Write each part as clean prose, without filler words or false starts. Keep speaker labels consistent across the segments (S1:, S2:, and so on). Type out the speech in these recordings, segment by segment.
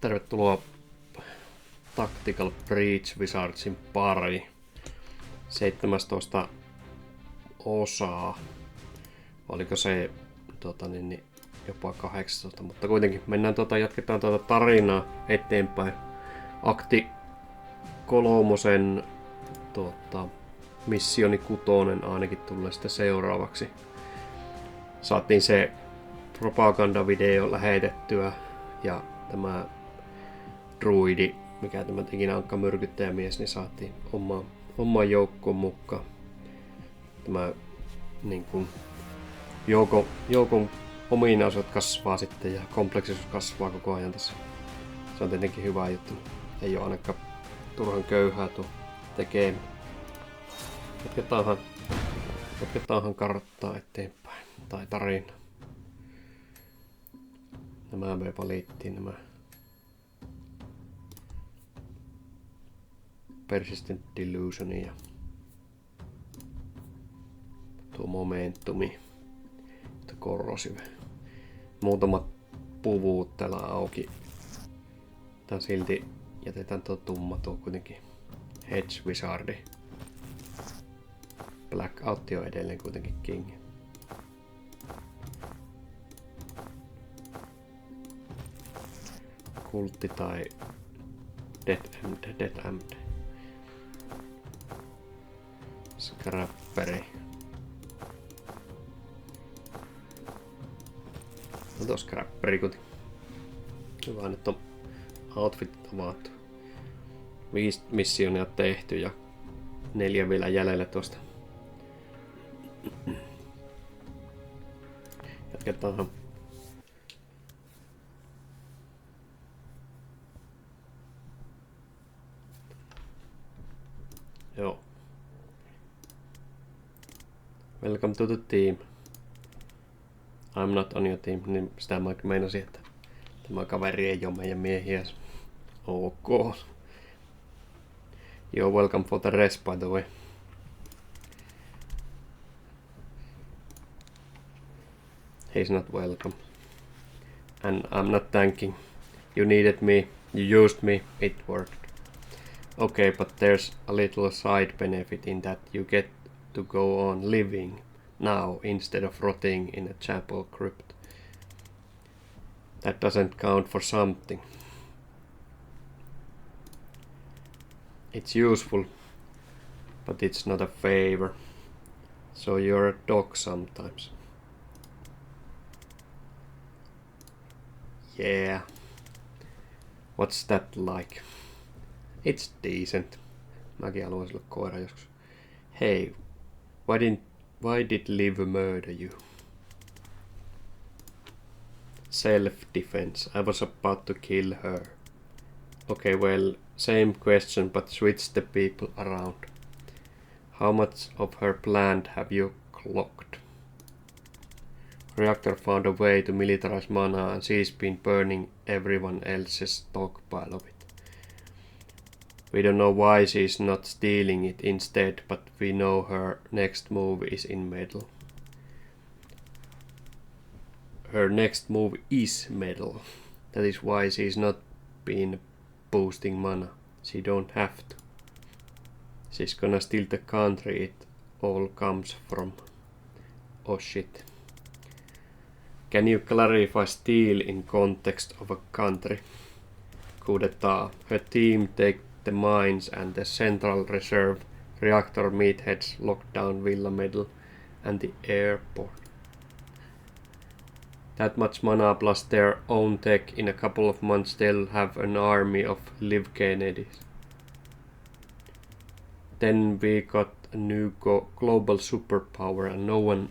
S1: Tervetuloa Tactical Breach Wizardsin pari. 17 osaa. Oliko se jopa 18, mutta kuitenkin mennään jatketaan tarinaa eteenpäin. Akti 3 missioni 6 ainakin tulee sitten seuraavaksi. Saatiin se propagandavideo lähetettyä ja tämä druidi, mikä tämä ikinä onkaan myrkyttäjämies, niin saatiin omaan joukkoon mukaan. Tämä niin kuin, joukon ominaisuudet kasvaa sitten ja kompleksisuus kasvaa koko ajan tässä. Se on tietenkin hyvä juttu. Ei ole ainakaan turhan köyhää tuo tekemään. Jatketaanhan karttaa eteenpäin. Tai tarina. Nämä me valittiin nämä persistent delusion ja tuo momentumi, corrosive. Muutamat puvut täällä auki. Tää silti jätetään tuo tumma, tuo kuitenkin Hedge Wizardi. Blackout on edelleen kuitenkin king. Kultti tai Dead MD. Scrapperi. No tuo scrapperi kuitenkin. Hyvä, nyt on outfit avattu. 5 missionia tehty ja 4 vielä jäljellä tuosta. Jatketaanhan. Joo. Welcome to the team. I'm not on your team. Niin sitä mä meinasin, että tämä kaveri ei ole meidän miehiä. Ok. You're welcome for the rest, by the way. He's not welcome. And I'm not thanking. You needed me. You used me. It worked. Okay, but there's a little side benefit in that you get to go on living now instead of rotting in a chapel crypt. That doesn't count for something. It's useful, but it's not a favor. So you're a dog sometimes. Yeah. What's that like? It's decent. Mäkin haluaisin olla koira joskus. Hey, why did Liv murder you? Self-defense. I was about to kill her. Okay, well, same question, but switch the people around. How much of her plant have you clocked? Reactor found a way to militarize mana and she's been burning everyone else's stockpile of it. We don't know why she's not stealing it instead, but we know her next move is in metal. Her next move is metal. That is why she's not been boosting mana. She don't have to. She's gonna steal the country it all comes from. Oh shit. Can you clarify steal in context of a country? Kuuluu. Her team take the mines and the central reserve, reactor meatheads, lockdown villa medal, and the airport. That much mana plus their own tech, in a couple of months they'll have an army of live Kennedys. Then we got a new global superpower and no one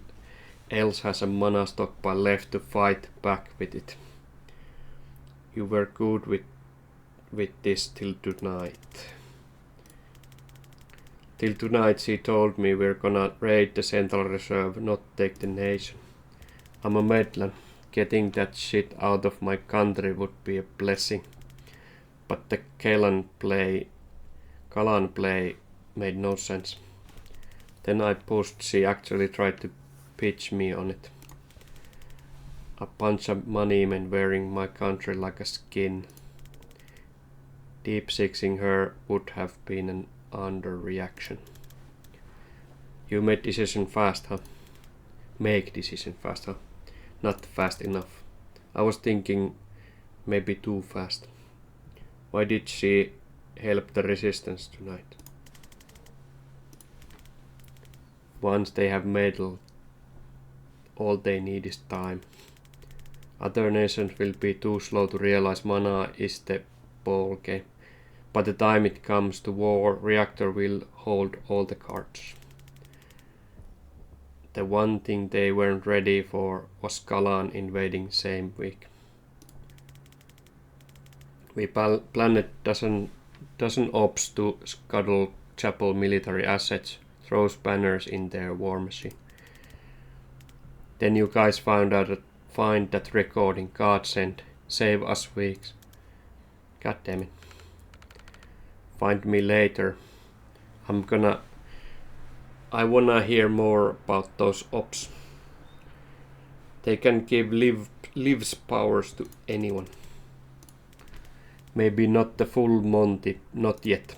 S1: else has a mana stockpile left to fight back with it. You were good with this till tonight. Till tonight she told me we're gonna raid the central reserve, not take the nation. I'm a Medlan. Getting that shit out of my country would be a blessing. But the Kalan play made no sense. Then I pushed, she actually tried to pitch me on it. A bunch of money men wearing my country like a skin. Deep sixing her would have been an underreaction. You made decision fast, huh? Make decision fast, huh? Not fast enough. I was thinking maybe too fast. Why did she help the resistance tonight? Once they have meddled, all they need is time. Other nations will be too slow to realize mana is the ball game. By the time it comes to war, reactor will hold all the cards. The one thing they weren't ready for was Kalan invading same week. We planned dozen ops to scuttle chapel military assets, throw banners in their war machine. Then you guys find that recording, godsend, save us weeks. God damn it. Find me later. I wanna hear more about those ops. They can give lives powers to anyone. Maybe not the full Monty, not yet.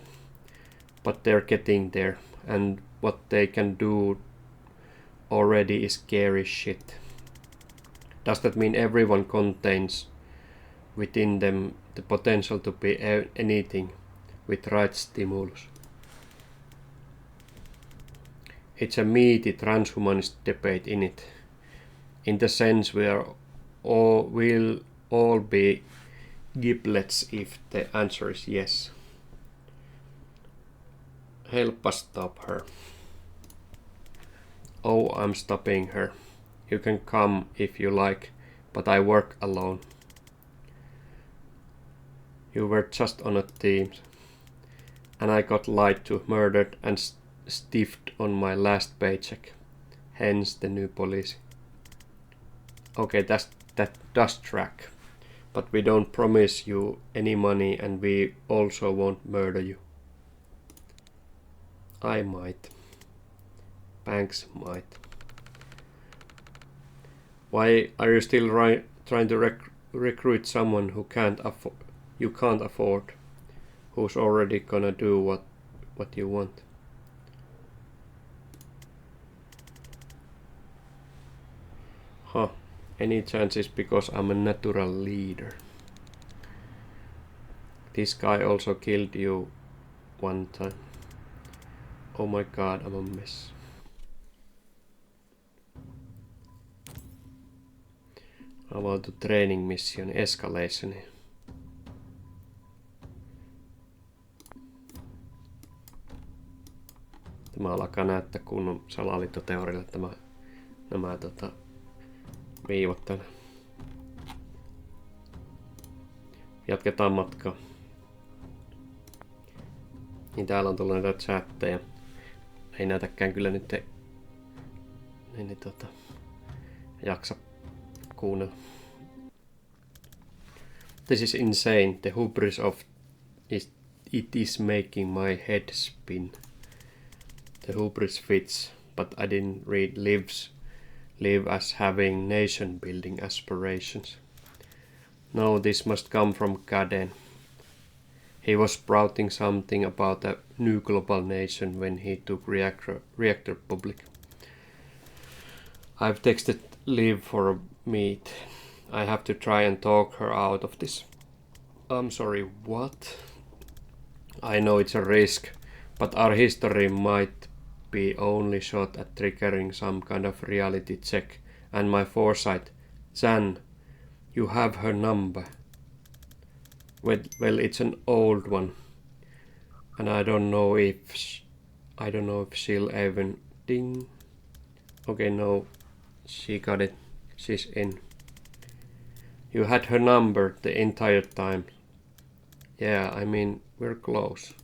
S1: But they're getting there, and what they can do already is scary shit. Does that mean everyone contains within them the potential to be anything with right stimulus? It's a meaty transhumanist debate in it, in the sense we'll all be giblets if the answer is yes. Help us stop her. Oh, I'm stopping her. You can come if you like, but I work alone. You were just on a team, and I got lied to, murdered, and stiffed on my last paycheck. Hence the new policy. Okay, that does track. But we don't promise you any money, and we also won't murder you. I might. Banks might. Why are you still trying to recruit someone who you can't afford, who's already gonna do what you want? Huh. Any chances because I'm a natural leader. This guy also killed you one time. Oh my god, I'm a mess. About the training mission, escalation. Tämä alkaa näyttää kunnon salalittoteorialle nämä viivat tänne. Jatketaan matkaa. Niin täällä on tullut näitä chatteja. Ei näytäkään kyllä nyt jaksa kuunnella. This is insane. The hubris of it is making my head spin. The hubris fits, but I didn't read live as having nation building aspirations. No, this must come from Gaden. He was sprouting something about a new global nation when he took reactor public. I've texted Liv for a meet. I have to try and talk her out of this. I'm sorry, what? I know it's a risk, but our history might be only shot at triggering some kind of reality check, and my foresight. Zan, you have her number. Well, it's an old one, and I don't know if she'll even ding. Okay, no, she got it. She's in. You had her number the entire time. Yeah, I mean, we're close.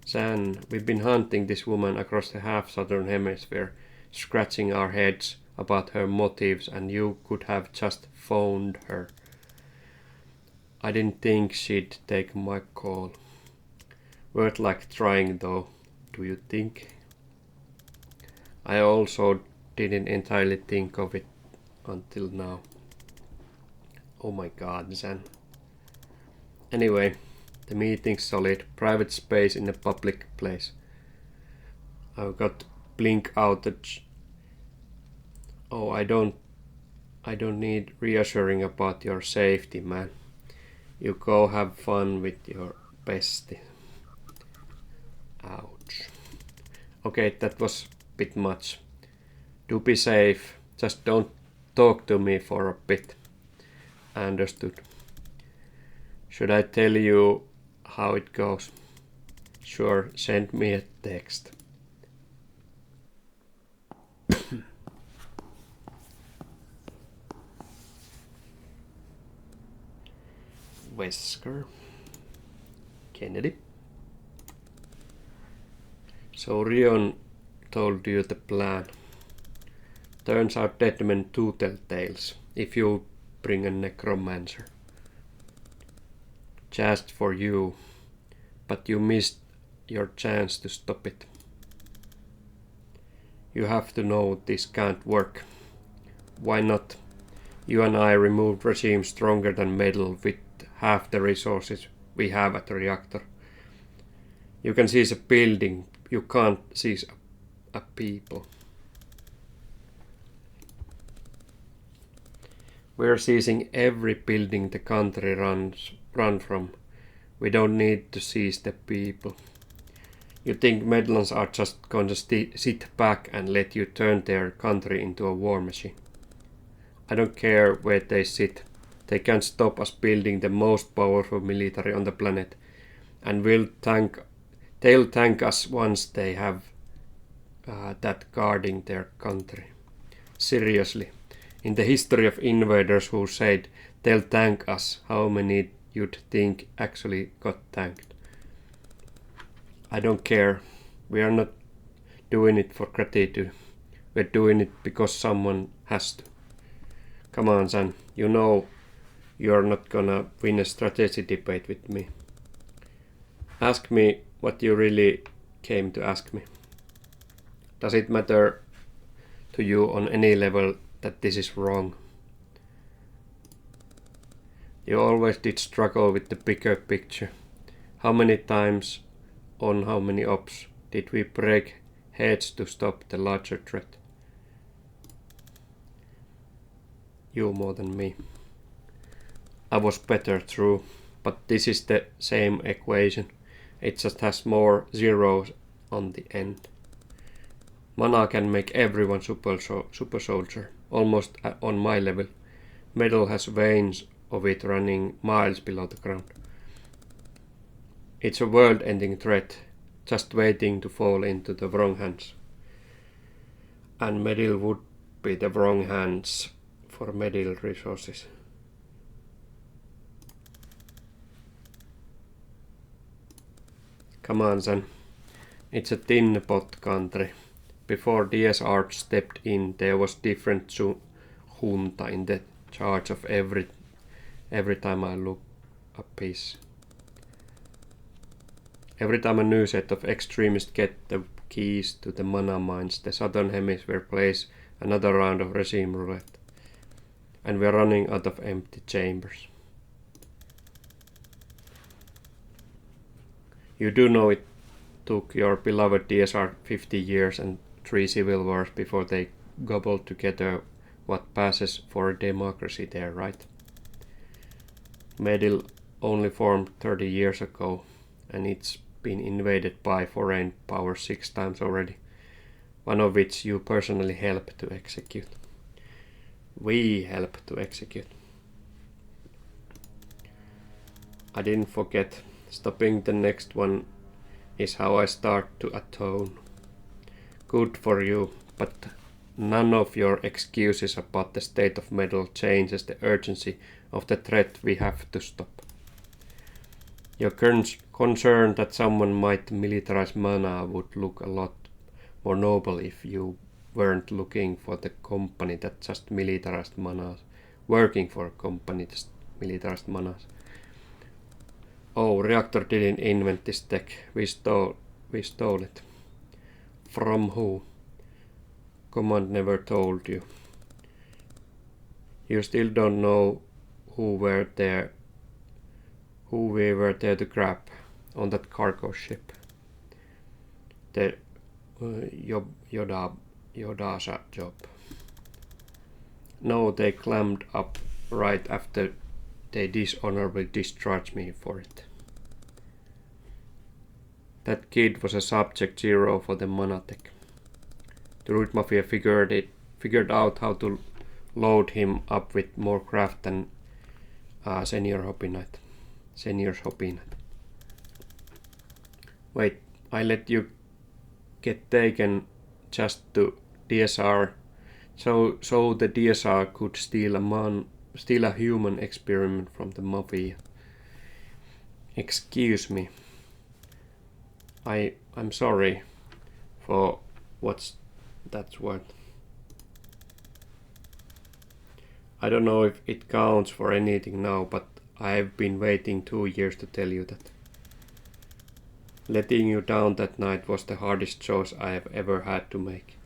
S1: Zan, we've been hunting this woman across the half-southern hemisphere, scratching our heads about her motives, and you could have just phoned her. I didn't think she'd take my call. Worth like trying though, do you think? I also didn't entirely think of it until now. Oh my god, Zan. Anyway, The meeting's solid. Private space in a public place. I've got blink outage. Oh, I don't need reassuring about your safety, man. You go have fun with your bestie. Ouch. Okay, that was a bit much. Do be safe. Just don't talk to me for a bit. Understood. Should I tell you how it goes? Sure, send me a text. Wesker. Kennedy. So Rion told you the plan. Turns out dead men do tell tales, if you bring a necromancer. Just for you, but you missed your chance to stop it. You have to know this can't work. Why not? You and I removed regime stronger than metal with half the resources we have at the reactor. You can seize a building, you can't seize a people. We're seizing every building the country run from. We don't need to seize the people. You think Medlans are just going to sit back and let you turn their country into a war machine? I don't care where they sit. They can't stop us building the most powerful military on the planet, and they'll thank us once they have that guarding their country. Seriously, in the history of invaders who said they'll thank us, how many you'd think actually got thanked? I don't care. We are not doing it for gratitude. We're doing it because someone has to. Come on, son. You know you're not gonna win a strategy debate with me. Ask me what you really came to ask me. Does it matter to you on any level that this is wrong? You always did struggle with the bigger picture. How many times on how many ops did we break heads to stop the larger threat? You more than me. I was better, true, but this is the same equation. It just has more zeros on the end. Mana can make everyone super soldier, almost on my level. Metal has veins of it running miles below the ground. It's a world-ending threat, just waiting to fall into the wrong hands. And metal would be the wrong hands for metal resources. Come on, son. It's a tin pot country. Before DSR stepped in, there was different junta in the charge of every time I look a piece. Every time a new set of extremists get the keys to the mana mines, the southern hemisphere plays another round of regime roulette. And we're running out of empty chambers. You do know it took your beloved DSR 50 years and 3 civil wars before they gobbled together what passes for a democracy there, right? Medil only formed 30 years ago, and it's been invaded by foreign powers 6 times already, one of which you personally helped to execute. We helped to execute. I didn't forget. Stopping the next one is how I start to atone. Good for you, but none of your excuses about the state of metal changes the urgency of the threat we have to stop. Your concern that someone might militarize mana would look a lot more noble if you weren't looking for the company that just militarized manas, working for a company that militarized manas. Oh, Reactor didn't invent this tech. We stole it. From who? Command never told you. You still don't know who were there who we were there to grab on that cargo ship. The Yodasa job. No, they clammed up right after they dishonorably discharged me for it. That kid was a subject zero for the Manatech. The root mafia figured out how to load him up with more craft than seniors Hoppinat. Wait, I let you get taken just to DSR, so the DSR could steal a human experiment from the mafia. Excuse me. I'm sorry for what's that word. I don't know if it counts for anything now, but I've been waiting 2 years to tell you that. Letting you down that night was the hardest choice I have ever had to make,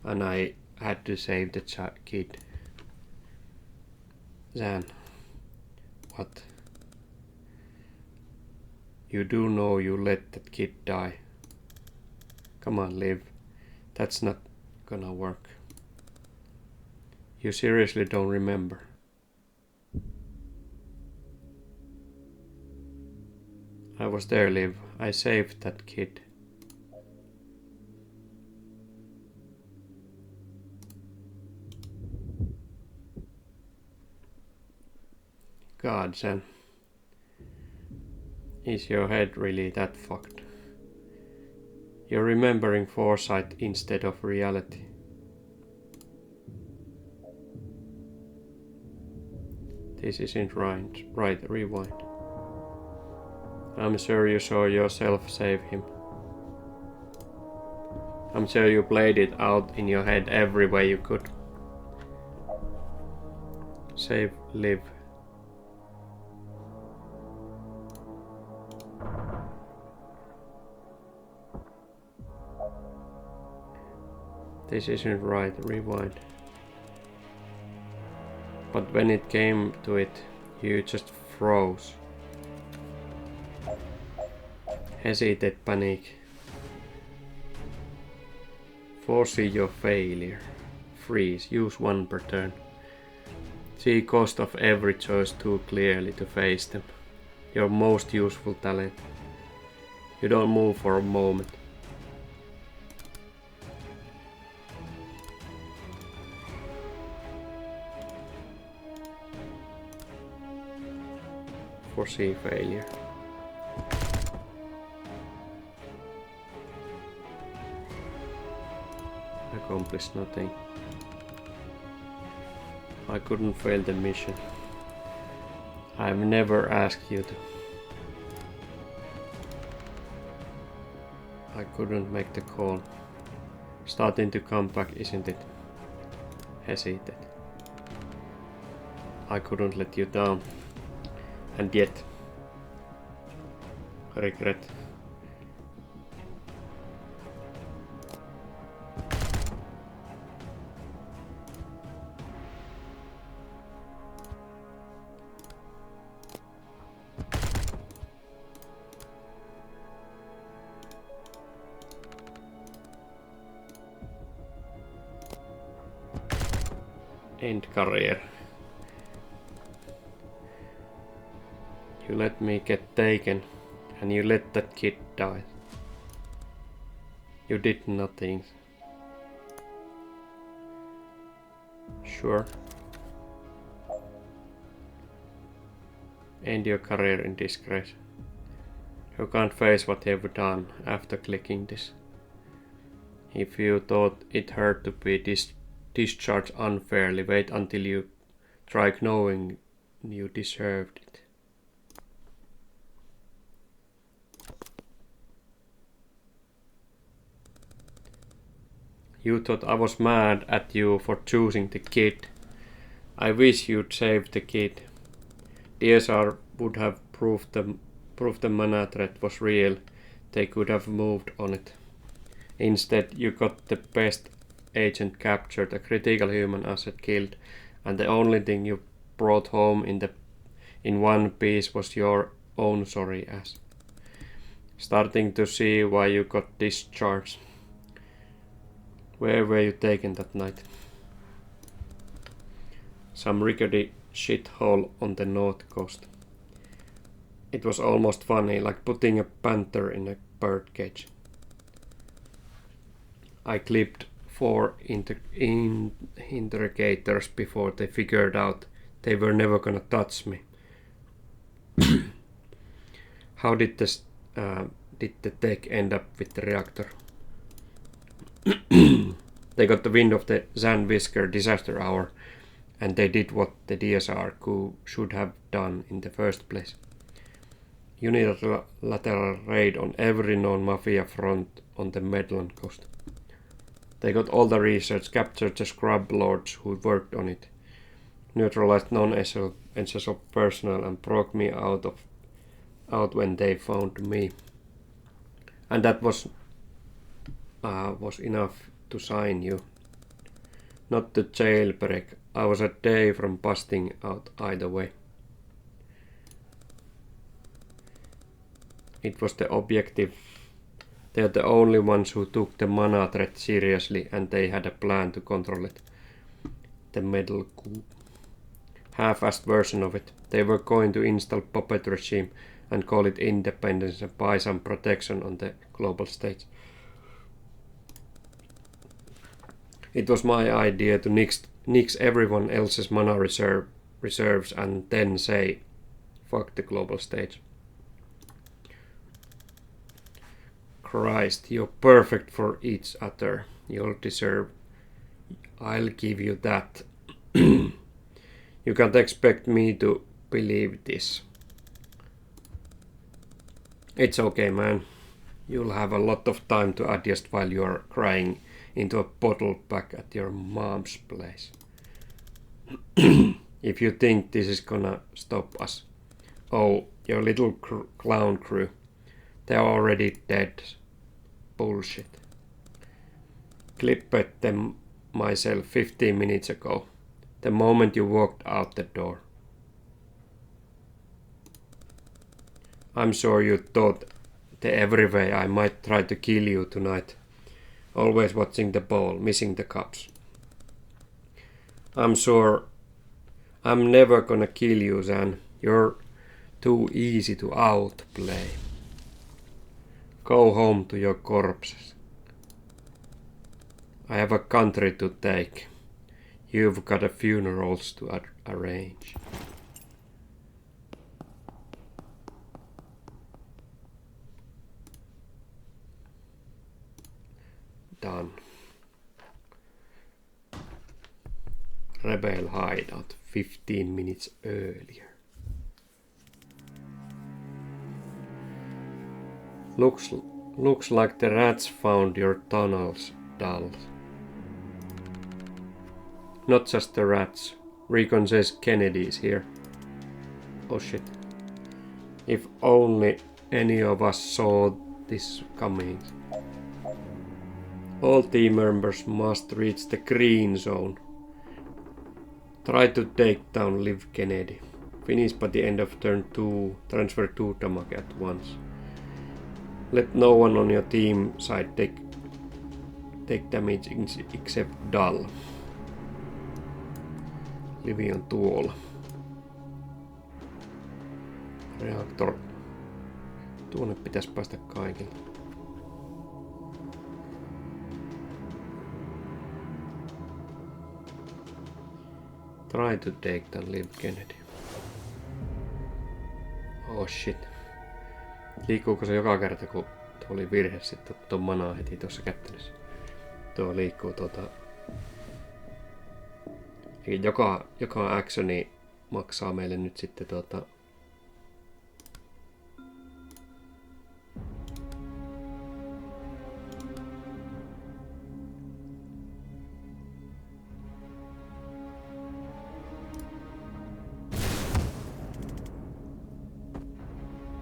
S1: and I had to save the kid. Zan. What? You do know you let that kid die. Come on, Liv. That's not gonna work. You seriously don't remember? I was there, Liv. I saved that kid. God, Sam. Is your head really that fucked? You're remembering foresight instead of reality. This isn't right, rewind. I'm sure you saw yourself save him. I'm sure you played it out in your head every way you could. Save, live. This isn't right, rewind. But when it came to it, you just froze. Hesitate, panic. Foresee your failure. Freeze, use one per turn. See cost of every choice too clearly to face them. Your most useful talent. You don't move for a moment. Foresee failure. Accomplish nothing. I couldn't fail the mission. I've never asked you to. I couldn't make the call. Starting to come back, isn't it? Hesitate. I couldn't let you down. And yet, I regret. End career. You let me get taken, and you let that kid die. You did nothing. Sure. End your career in disgrace. You can't face what you've done after clicking this. If you thought it hurt to be discharged unfairly, wait until you try knowing you deserved it. You thought I was mad at you for choosing the kid. I wish you'd saved the kid. DSR would have proved the mana threat was real. They could have moved on it. Instead, you got the best agent captured, a critical human asset killed, and the only thing you brought home in one piece was your own sorry ass. Starting to see why you got discharged. Where were you taken that night? Some rickety shithole on the north coast. It was almost funny, like putting a panther in a birdcage. I clipped 4 interrogators before they figured out they were never gonna touch me. How did the tech end up with the reactor? They got the wind of the Sandwisker disaster hour, and they did what the DSR coup should have done in the first place. Unilateral raid on every known mafia front on the Midland coast. They got all the research, captured the scrub lords who worked on it, neutralized non-essential personnel, and broke me out when they found me. And that was enough to sign you. Not to jailbreak. I was a day from busting out either way. It was the objective. They are the only ones who took the mana threat seriously, and they had a plan to control it. The metal coup. Half-assed version of it. They were going to install puppet regime and call it independence and buy some protection on the global stage. It was my idea to nix everyone else's mana reserves and then say, fuck the global stage. Christ, you're perfect for each other. You'll deserve. I'll give you that. You can't expect me to believe this. It's okay, man. You'll have a lot of time to adjust while you're crying into a bottle back at your mom's place. If you think this is gonna stop us. Oh, your little clown crew. They're already dead. Bullshit. Clipped them myself 15 minutes ago. The moment you walked out the door. I'm sure you thought the every way I might try to kill you tonight. Always watching the ball, missing the cups. I'm sure I'm never gonna kill you, Zan. You're too easy to outplay. Go home to your corpses. I have a country to take. You've got a funerals to arrange. Done. Rebel hideout 15 minutes earlier. Looks like the rats found your tunnels, Dal. Not just the rats. Recon says Kennedy's here. Oh shit. If only any of us saw this coming. All team members must reach the green zone. Try to take down Liv Kennedy. Finish by the end of turn 2. Transfer 2 damage at once. Let no one on your team side take damage except Dal. Livi on tuolla. Reaktor. Tuonne pitäisi päästä kaikille. Try to take down Liv Kennedy. Oh shit. Liikkuuko se joka kerta, kun tuo oli virhe sitten tuon manaa heti tuossa kättelyssä? Tuo liikkuu Eli joka actioni maksaa meille nyt sitten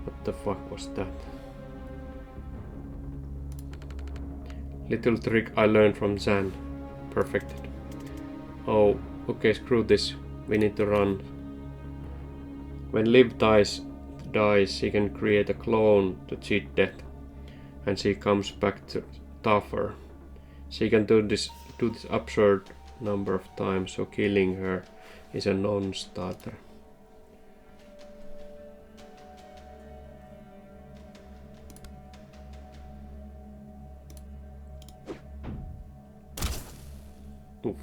S1: What the fuck was that? Little trick I learned from Zan. Perfected. Oh, okay, screw this. We need to run. When Liv dies, the dies, she can create a clone to cheat death, and she comes back to tougher. She can do this absurd number of times, so killing her is a non-starter. Uff.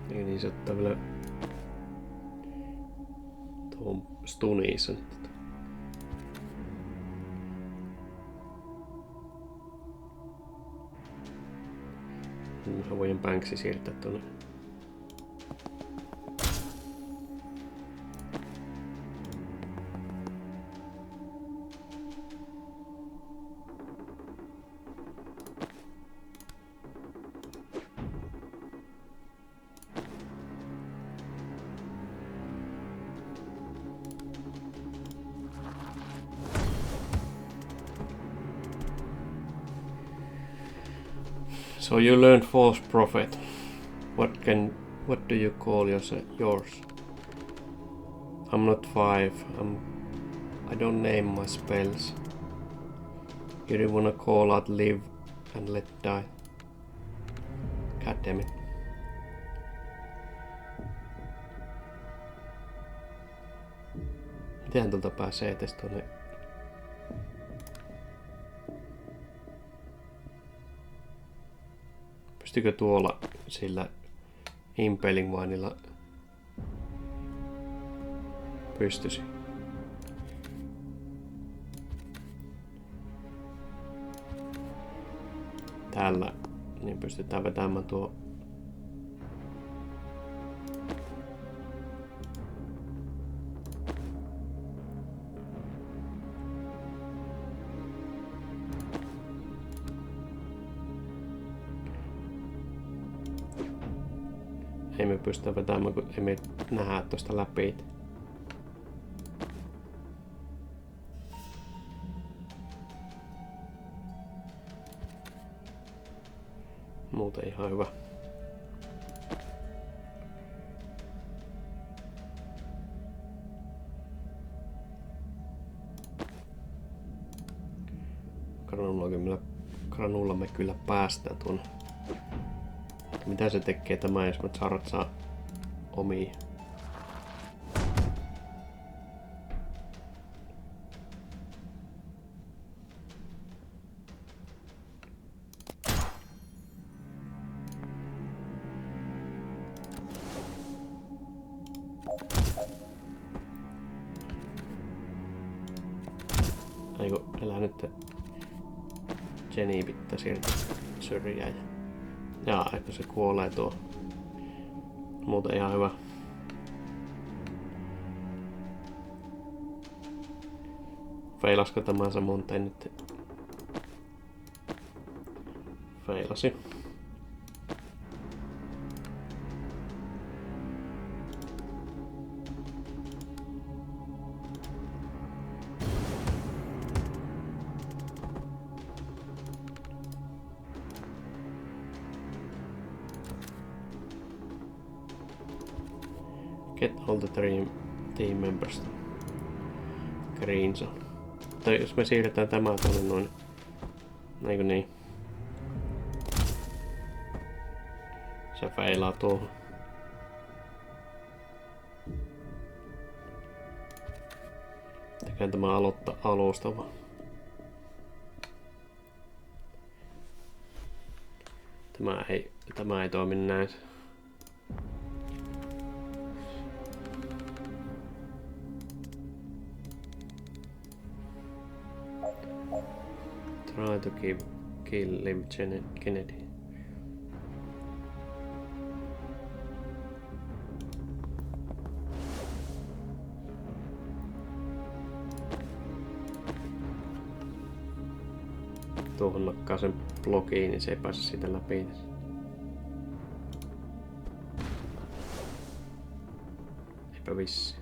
S1: Niin se ottaa vielä tuohon stuniissa nyt. Mä voin Banksi siirtää tuonne. So you learned false prophet. What do you call yours? I'm not 5. I don't name my spells. You didn't wanna call out live and let die. God damn it. Mitenhän tuolta pääsee etes tonne? Pystykö tuolla sillä impaling vainilla pystyisi? Tällä niin pystytään vetämään tuo ei me pystytä vetämään, kun ei me nähdä tosta läpi. Muuten ihan hyvä. Granulla me kyllä päästään tuonne. Mitä se tekee tämä, jos mä saa omia? Aiku, elää nyt Jenny pitää sieltä syrjään. Jaa, eikö se kuolee tuo. Muuten ihan hyvä. Feilasko tämä samoin nyt? Feilasi. Get all the team members. Green zone. Tai jos me siirretään tämä tuonne noin. Eikö niin? Se feilaa tuohon. Tekään tämä aloittaa alusta vaan. Tämä ei toimi näin. Try to kill Liv Kennedy. Tuohon nakkaa sen blogiin, niin se ei pääse siitä läpi. Eipä vissi.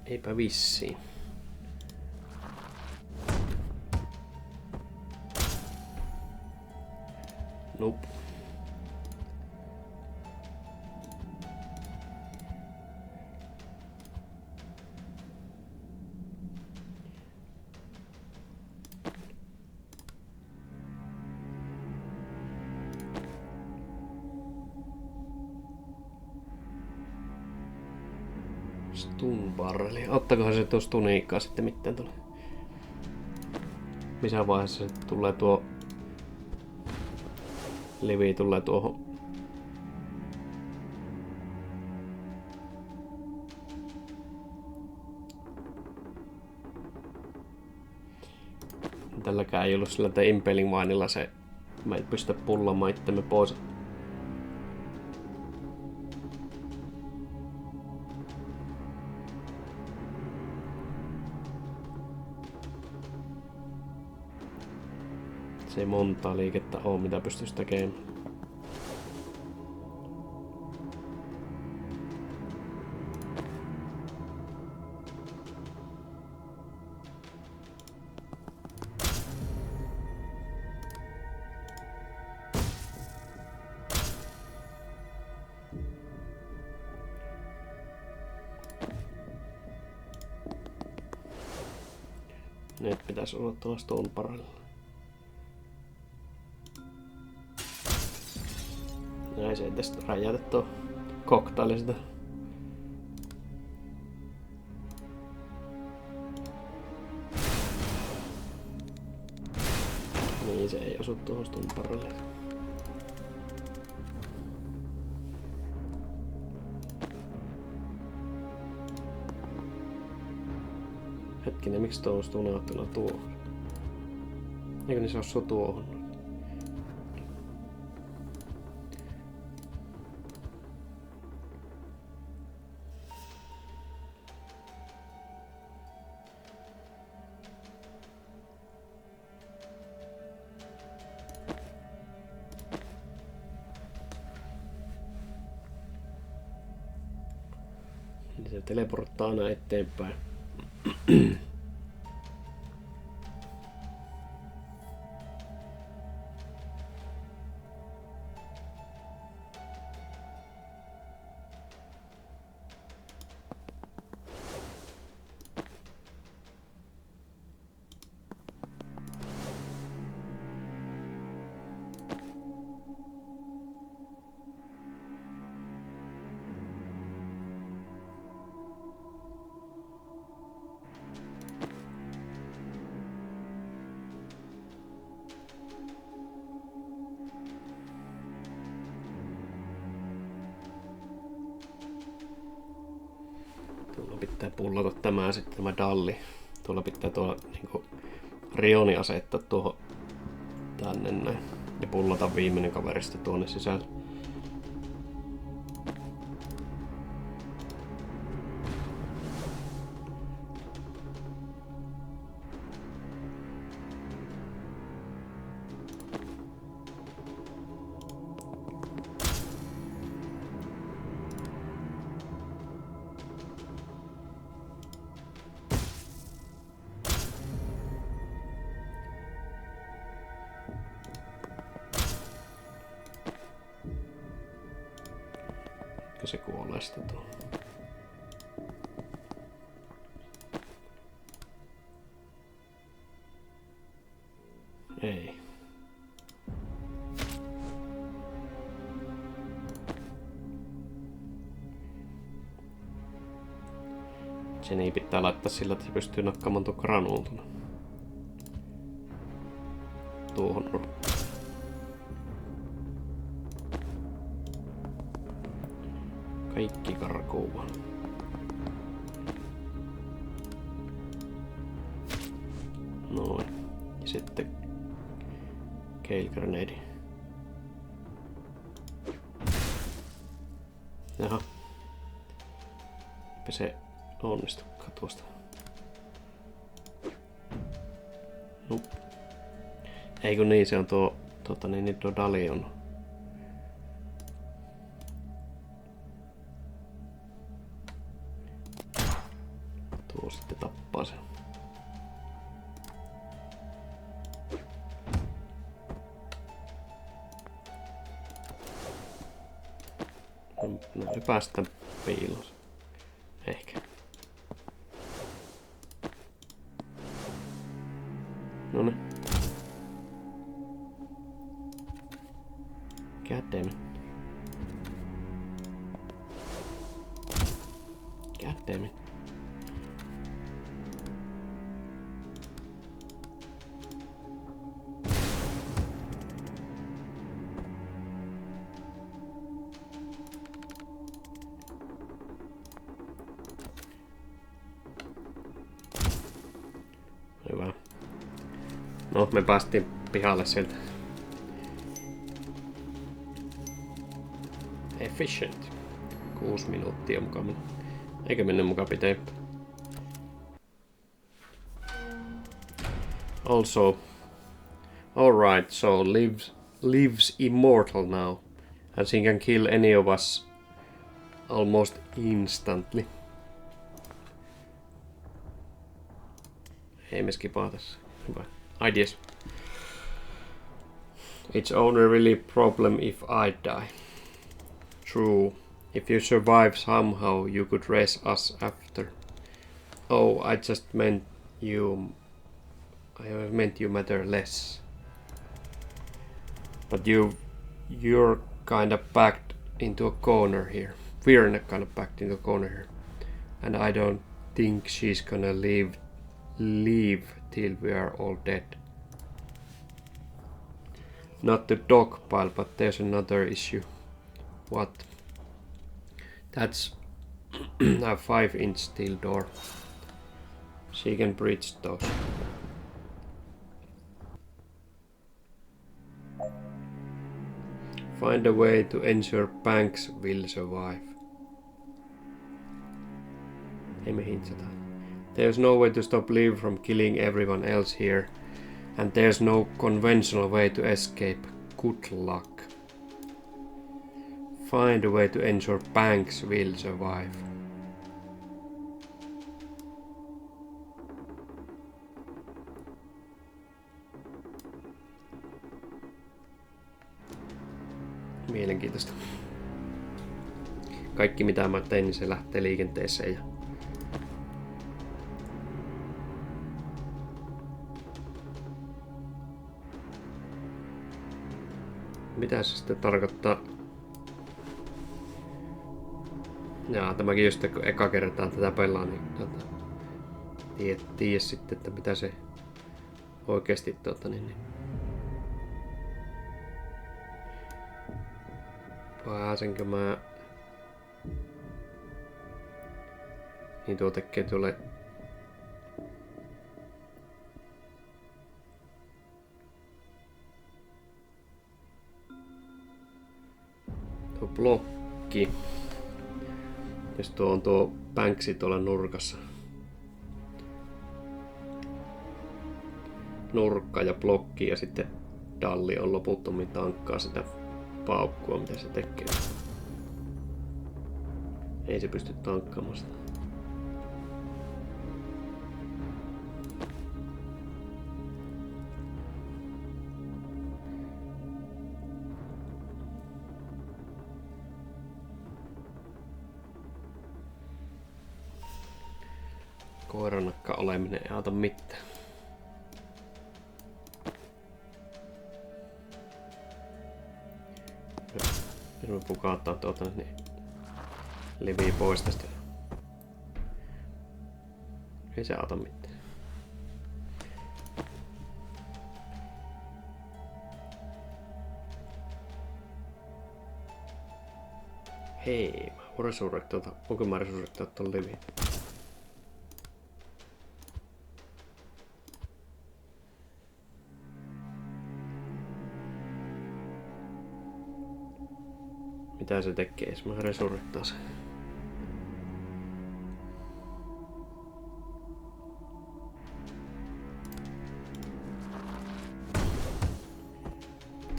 S1: Eipä vissiin. Nope. Stun barreli. Ottakohan se tuosta uniikkaa sitten mitään tulee. Missä vaiheessa se tulee tuo livi tulee tuohon. Tälläkään ei ollut sillä impaling vainilla se. Mä en pysty pullamaan itsemme pois. Se ei montaa liikettä oo, mitä pystyisi tekemään. Nyt pitäisi olla tuossa tuon parilla. Näin se ei tästä räjäytä tuo koktaili sitä. Niin se ei osu tuohon stumparille. Hetkinen, miksi tuo ostuu näyttelyä tuohon? Eikö niin se osuu tuohon? Se teleporttaa aina eteenpäin. Tuolla pitää pullata tämä sitten tämä dalli. Tuolla pitää tuolla niinku rioni asettaa tuohon tänne näin. Ja pullata viimeinen kaverista tuonne sisälle. Se kuolee sitten tuohon. Ei. Sen ei pitää laittaa sillä, että se pystyy nakkaamaan tuon granuun tuohon. Kaikki karkuu vaan. Noin. Ja sitten Gale Grenade. Jaha. Eipä se onnistukaan tuosta. Nope. Ei kun niin, se on tuo tuo Dalion. Tuo sitten tappaa sen. No se päästään piilossa. Ehkä. Noniin. Goddammit. Goddammit. Hyvä. No, me päästiin pihalle sieltä. Efficient. 6 minuuttia mukaan. Eikä mennyt mukaan pitempään. Also, alright, so lives immortal now. As he can kill any of us almost instantly. Ei me skipaa tässä. Hyvä. Ideas. It's only really problem if I die. True. If you survive somehow, you could raise us after. Oh, I just meant you matter less. But you're kind of backed into a corner here. We're kind of backed into a corner here. And I don't think she's gonna leave till we are all dead. Not the dogpile, but there's another issue. What? That's a 5-inch steel door. She can breach those. Find a way to ensure Banks will survive. Ei me hintsata. There's no way to stop Liv from killing everyone else here. And there's no conventional way to escape. Good luck. Find a way to ensure Banks will survive. Mielenkiintoista. Kaikki mitä mä tein, niin se lähtee liikenteeseen. Ja mitä se sitten tarkoittaa? Jaa, tämäkin just kun eka kertaa tätä pelaa, niin tiedä sitten, että mitä se oikeesti pääsenkö mä niin tuo tekee tuolle tuo blokki. Jos tuo on tuo Banksi tuolla nurkassa. Nurkka ja blokki ja sitten Dalli on loputtomin tankkaa sitä paukkua, mitä se tekee. Ei se pysty tankkaamaan sitä. Koiranakka oleminen ei auta mitään. Jos me pukauttaa niin Liviä pois tästä. Ei se auta mitään. Hei, mä voin resurrectoida. Onko mä resurrectoida ton Livin? Mitä se tekee, jos mä resurrectaan sen?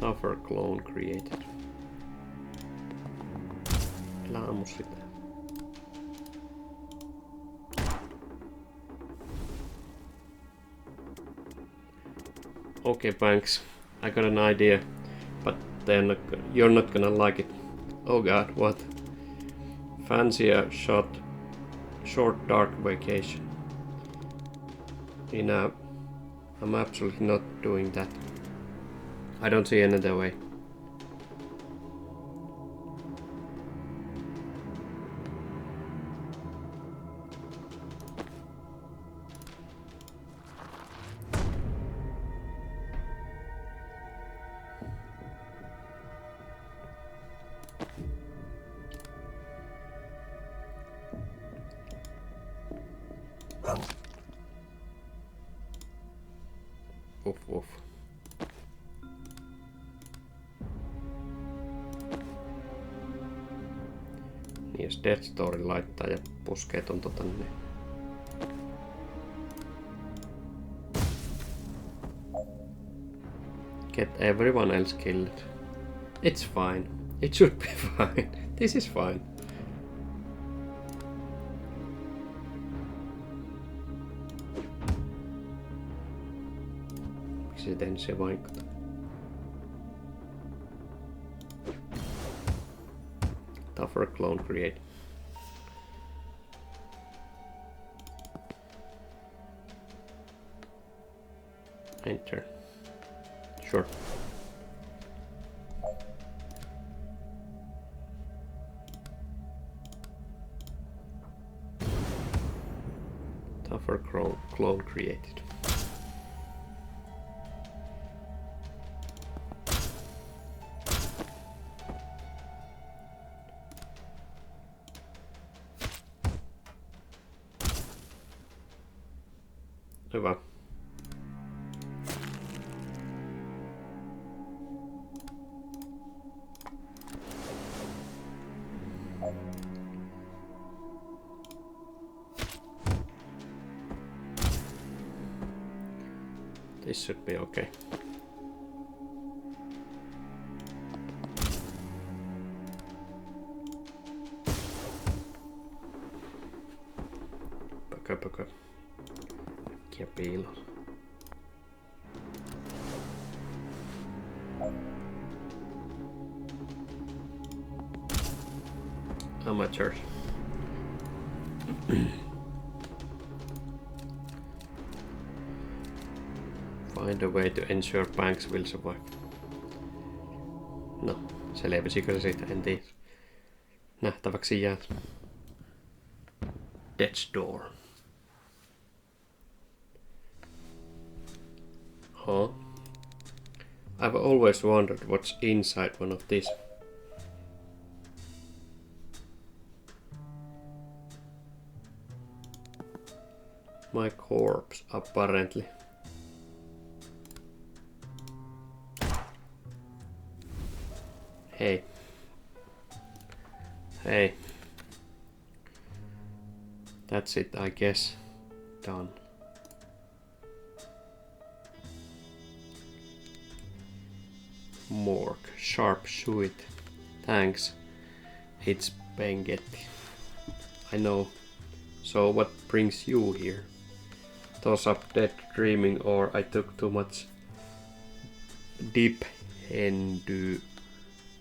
S1: Tougher clone created. Älä ammu sitä. Okay, Banks. I got an idea, but you're not gonna like it. Oh god, what? Fancy a short dark vacation. I'm absolutely not doing that. I don't see another way. Uff. Niin jos Death Story laittaa ja puskee ton niin... Get everyone else killed. It's fine. It should be fine. This is fine. Miksi se tehnyt se vaikuttaa? Tougher clone create. Enter. Sure. Tougher clone created. Hyvä. This should be okay. Pökö. Ja piilon. Amateurs. Find a way to ensure Banks will survive. No, selvisikö se siitä, en tiedä. Nähtäväksi jää. Death's Door. Huh? I've always wondered what's inside one of these. My corpse, apparently. Hey. That's it, I guess. Done. Morgue, sharp suit. Thanks. It's Bengetti. I know. So what brings you here? Toss up dead dreaming or I took too much deep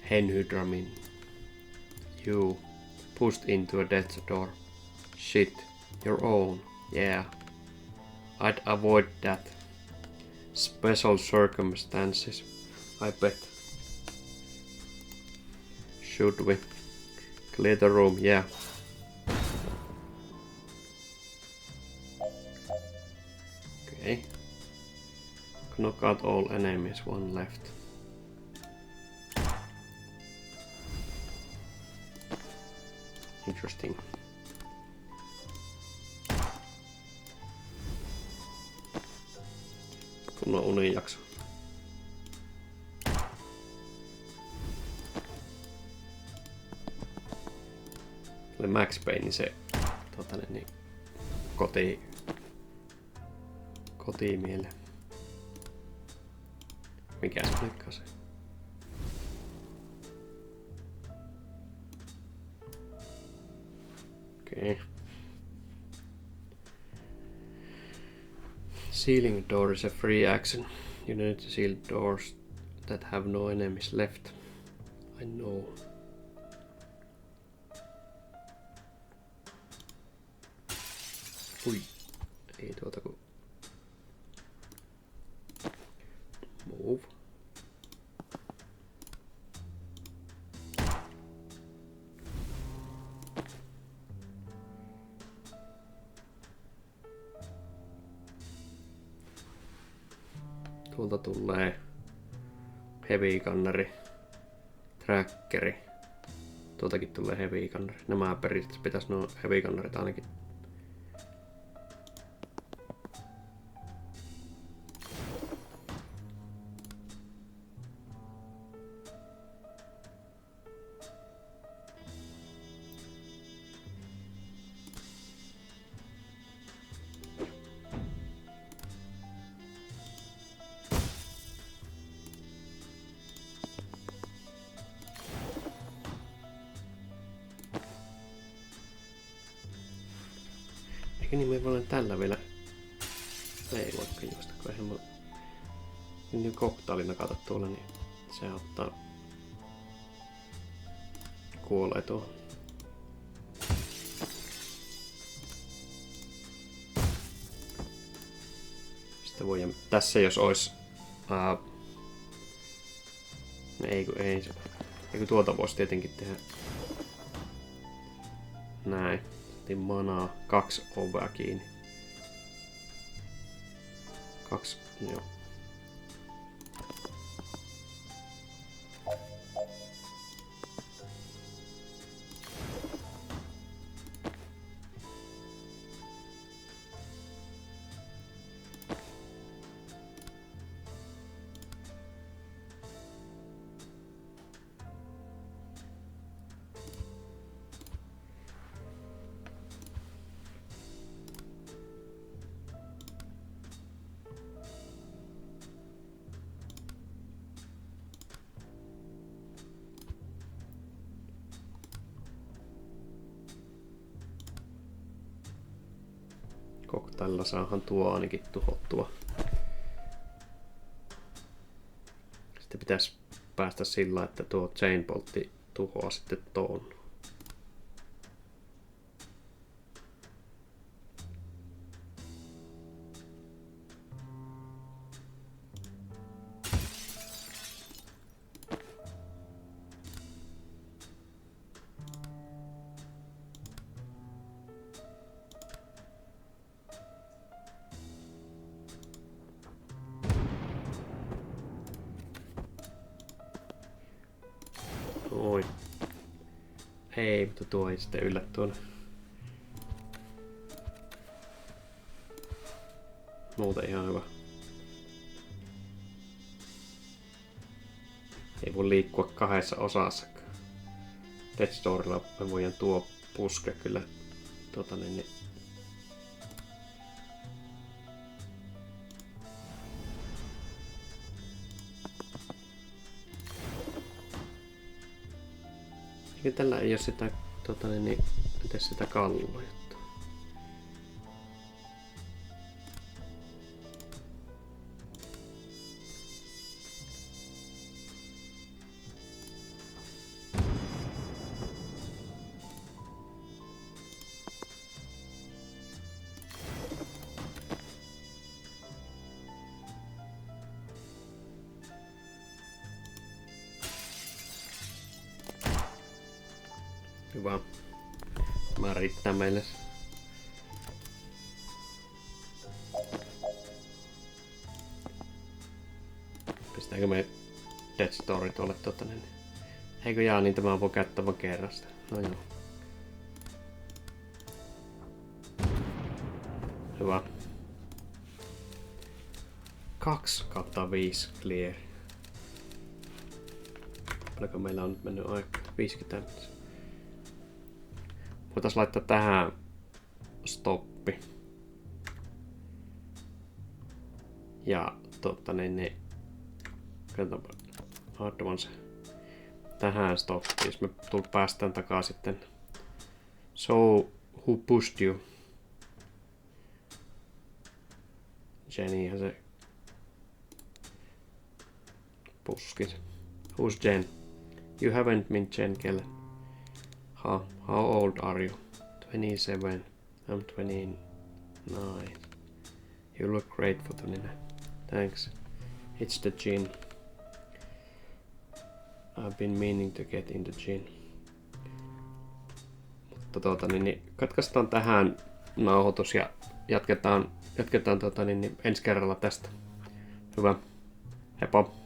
S1: henhydramin. You pushed into a death's door. Shit, your own. Yeah. I'd avoid that. Special circumstances, I bet. Should we? Clear the room, yeah. Okay. Knock out all enemies, one left. Interesting. Kunnon unijakso. Oli Max Payne se niin, kotiin mieleen. Mikä se olikaan se? Okay. Sealing door is a free action. You need to seal doors that have no enemies left. I know. Ui. Ei tuota kun... Move. Tuolta tulee heavy gunneri, trackeri. Tuoltakin tulee heavy gunneri. Nämä periaatteessa pitäisi nuo heavy gunnerit ainakin. Eikä niin me voin tällä vielä... Ei voikaan juosta, kun eihän mä... Niin koktaalina kato tuolla, niin se ottaa... Kuolee tuohon. Sitten voi... Tässä jos ois... Ei kun tuolta voisi tietenkin tehdä... Näin. Manaa, 2 ovea kiinni. 2, joo. Koktailla saahan tuo ainakin tuhottua. Sitten pitäisi päästä sillä, että tuo chainboltti tuhoaa sitten tuon. Oi. Ei, mutta tuo ei sitten yllä tuonne. Muuten ihan hyvä. Ei voi liikkua 2 osassa. Death Storella me voidaan tuo puske kyllä niin eikä tällä ei oo sitä niin tee sitä kallua juttua. Hyvä. Tämä riittää meille. Pistääkö me Death Story tuolle niin? Eikö jaa, niin tämä voi käyttää vaan kerrasta. No joo. Hyvä. 2/5 clear. Paljonko meillä on nyt mennyt aikaa? 50. Voitais laittaa tähän stoppi. Ja niin katsotaan advance tähän stoppi, jos me päästään takaa sitten show Who pushed you? Jennyhän se puskis. Who's Jen? You haven't been Jen Kellen. How old are you? 27. I'm 29. You look great for 29. Thanks. It's the gin. I've been meaning to get into gin. Mutta katkaistaan tähän nauhoitus ja jatketaan ensi kerralla tästä. Hyvä. Heippa.